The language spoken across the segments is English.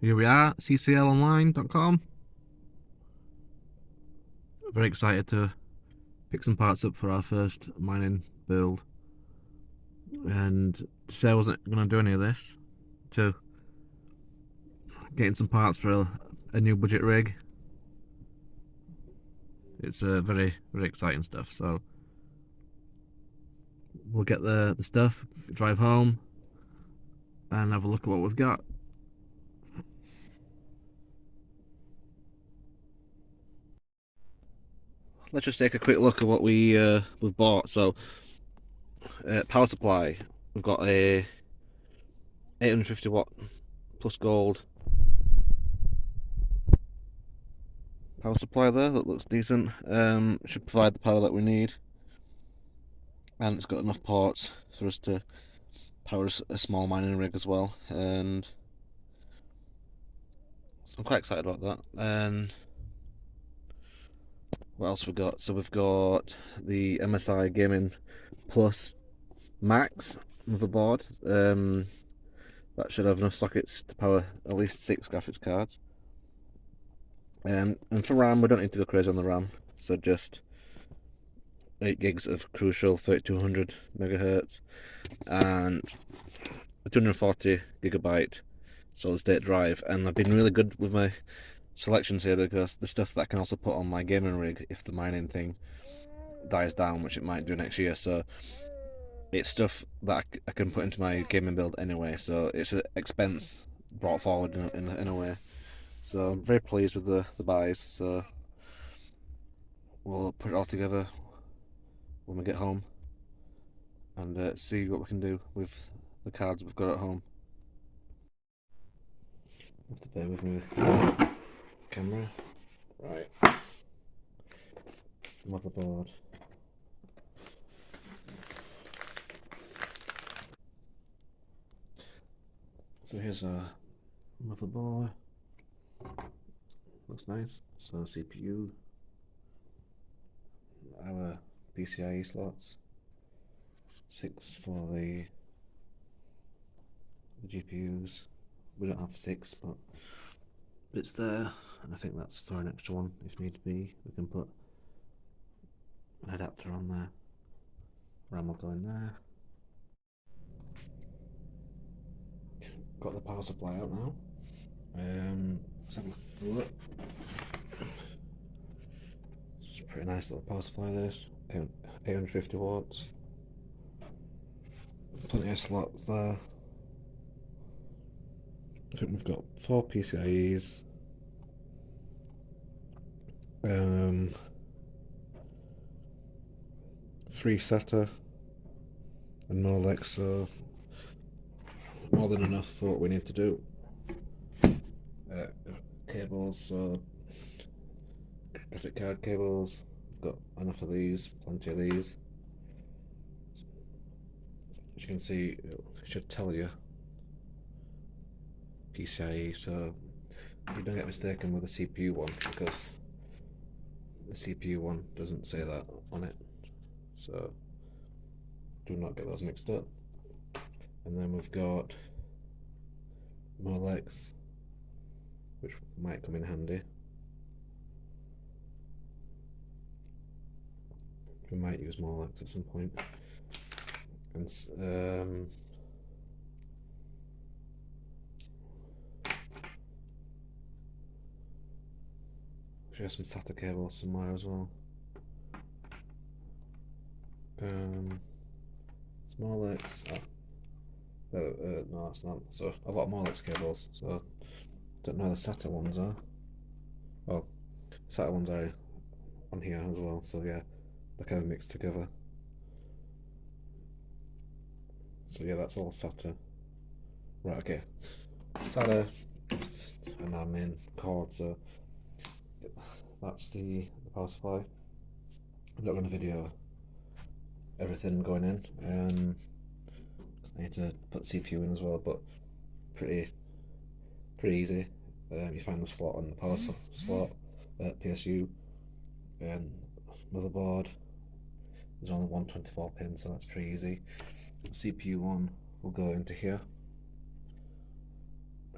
Here we are, cclonline.com. Very excited to pick some parts up for our first mining build. And to say I wasn't going to do any of this, to getting some parts for a new budget rig. It's very, very exciting stuff. So we'll get the stuff, drive home, and have a look at what we've got. Let's just take a quick look at what we've bought. So power supply, we've got a 850 watt plus gold power supply there. That looks decent. Should provide the power that we need, and it's got enough ports for us to power a small mining rig as well. And so I'm quite excited about that. And what else we got? So we've got the MSI Gaming Plus Max motherboard. That should have enough sockets to power at least 6 graphics cards. And for RAM, we don't need to go crazy on the RAM. So just 8 gigs of Crucial 3200 megahertz and a 240 gigabyte solid state drive. And I've been really good with my selections here because the stuff that I can also put on my gaming rig if the mining thing dies down, which it might do next year. So it's stuff that I can put into my gaming build anyway, so it's an expense brought forward in a way. So I'm very pleased with the buys. So we'll put it all together when we get home and see what we can do with the cards we've got at home. You have to bear with me with the camera. Right. Motherboard. So here's our motherboard. Looks nice. So CPU, our PCIe slots, 6 for the GPUs. We don't have 6, but it's there, and I think that's for an extra one if need be. We can put an adapter on there. RAM will go in there. Got the power supply out now. Let's have a look. It's a pretty nice little power supply, this 850 watts. Plenty of slots there. I think we've got 4 PCIe's, 3 SATA and no Lex, so more than enough for what we need to do. Cables, so graphic card cables, we've got enough of these, plenty of these. As you can see, it should tell you PCIe, so you don't get mistaken with the CPU one, because the CPU one doesn't say that on it, so do not get those mixed up. And then we've got Molex, which might come in handy. We might use Molex at some point. And should have some SATA cables somewhere as well. It's Molex. No, it's not. So I've got Molex cables, so don't know the SATA ones are. Well, SATA ones are on here as well, so yeah, they're kind of mixed together. So yeah, that's all SATA. Right, okay. SATA and our main cord, so that's the power supply. I'm not going to video everything going in. I need to put CPU in as well, but pretty easy. You find the slot on the power slot, PSU, and motherboard. There's only 124 pin, so that's pretty easy. CPU one will go into here,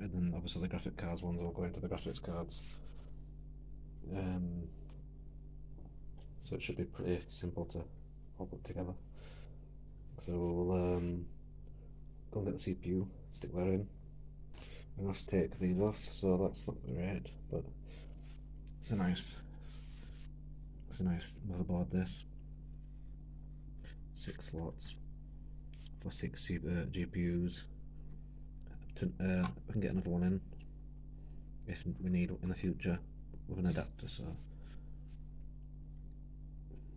and then obviously the graphic cards ones will go into the graphics cards. So it should be pretty simple to all put together. So we'll go and get the CPU, stick that in. I'm going to have to take these off, so that's not great, but it's a nice motherboard. This 6 slots for 6 GPUs. I can get another one in if we need in the future with an adapter. So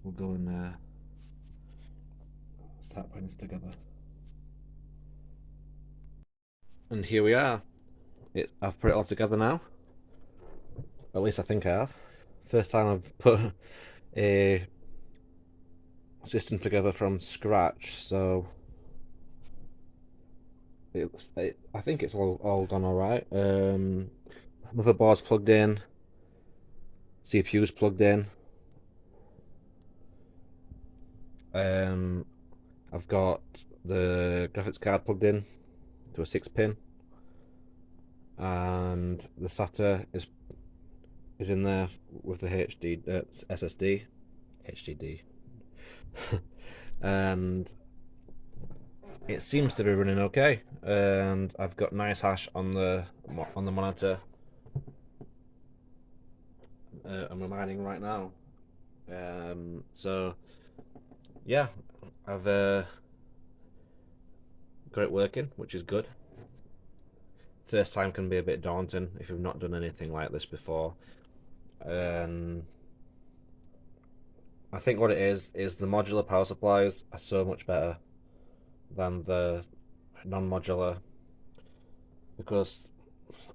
we'll go and start putting this together. And here we are. I've put it all together now. At least I think I have. First time I've put a system together from scratch, so I think it's all gone alright. Motherboard's plugged in, CPU's plugged in. I've got the graphics card plugged in to a 6-pin, and the SATA is in there with the SSD, HDD, and it seems to be running okay. And I've got nice hash on the monitor. I'm mining right now. So yeah, I've got it working, which is good. First time can be a bit daunting if you've not done anything like this before. I think what it is the modular power supplies are so much better than the non-modular, because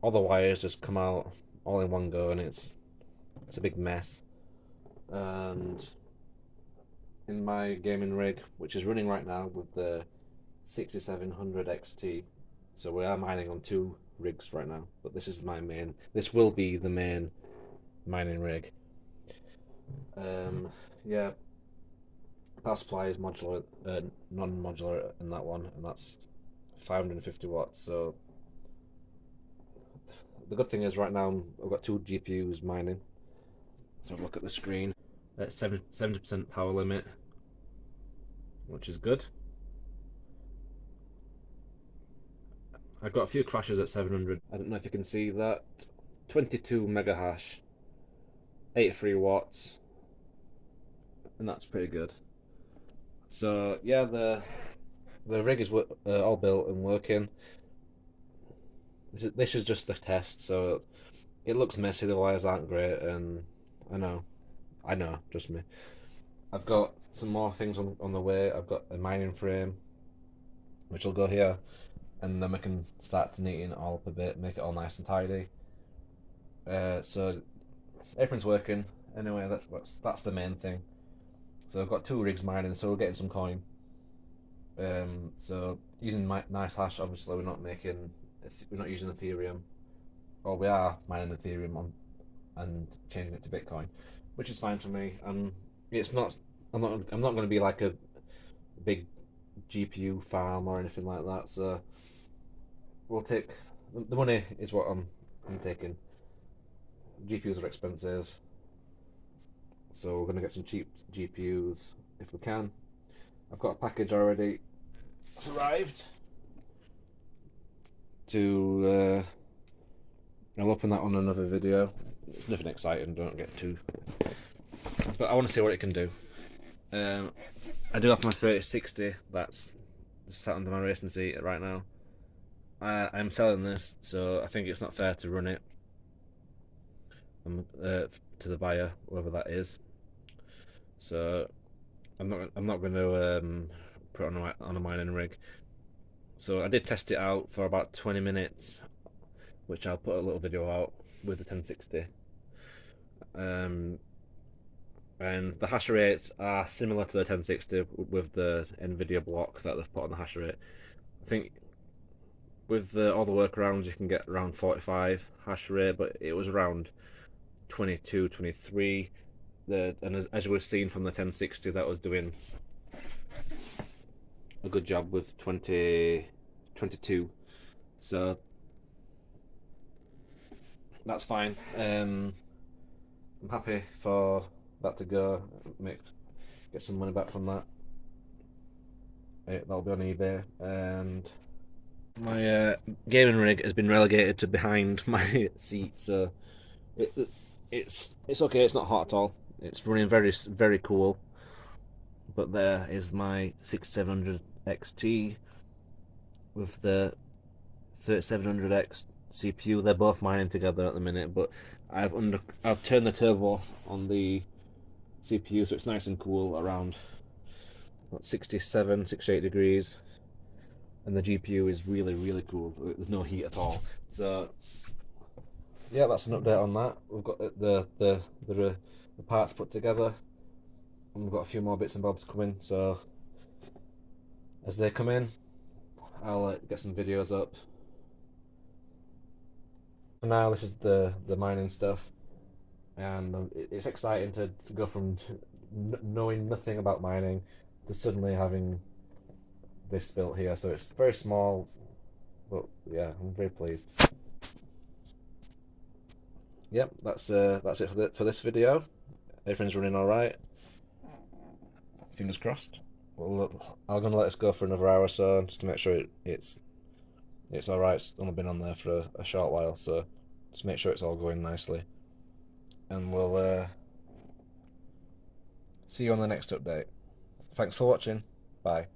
all the wires just come out all in one go, and it's a big mess. And in my gaming rig, which is running right now with the 6700 XT, so we are mining on 2 rigs right now, but this is this will be the main mining rig. Yeah, power supply is modular, non-modular in that one, and that's 550 watts. So the good thing is right now I've got 2 GPUs mining. Let's have a look at the screen. At 70% power limit, which is good. I've got a few crashes at 700. I don't know if you can see that. 22 mega hash, 83 watts, and that's pretty good. So yeah, the rig is all built and working. This is just a test, so it looks messy. The wires aren't great, and I know, trust me. I've got some more things on the way. I've got a mining frame, which will go here, and then we can start to neaten it all up a bit, make it all nice and tidy. So everything's working. Anyway, that's the main thing. So I've got 2 rigs mining, so we're getting some coin. So using nice hash, obviously we're not using Ethereum, or we are mining Ethereum and changing it to Bitcoin, which is fine for me. It's not. I'm not going to be like a big GPU farm or anything like that. So we'll take the money is what I'm taking. GPUs are expensive, so we're going to get some cheap GPUs if we can. I've got a package already. It's arrived. I'll open that on another video. It's nothing exciting, don't get too. But I want to see what it can do. I do have my 3060 that's sat under my racing seat right now. I'm selling this, so I think it's not fair to run it to the buyer, whoever that is. So I'm not going to put it on a mining rig. So I did test it out for about 20 minutes, which I'll put a little video out with the 1060. And the hash rates are similar to the 1060 with the NVIDIA block that they've put on the hash rate. I think with all the workarounds you can get around 45 hash rate, but it was around 22, 23. And as you were seeing from the 1060, that was doing a good job with 22. So that's fine. I'm happy for that to go. Get some money back from that. That'll be on eBay. And my gaming rig has been relegated to behind my seat, so it, it's okay. It's not hot at all. It's running very cool. But there is my 6700 XT with the 3700X CPU. They're both mining together at the minute, but I've turned the turbo off on the CPU, so it's nice and cool around 68 degrees, and the GPU is really cool. There's no heat at all. So yeah, that's an update on that. We've got the parts put together, and we've got a few more bits and bobs coming. So as they come in, I'll get some videos up. For now, this is the mining stuff, and it's exciting to go from knowing nothing about mining to suddenly having this built here. So it's very small, but yeah, I'm very pleased. Yep, that's it for this video. Everything's running all right. Fingers crossed. Well, look, I'm gonna let this go for another hour or so just to make sure it's all right. It's only been on there for a short while, so just make sure it's all going nicely. And we'll see you on the next update. Thanks for watching. Bye.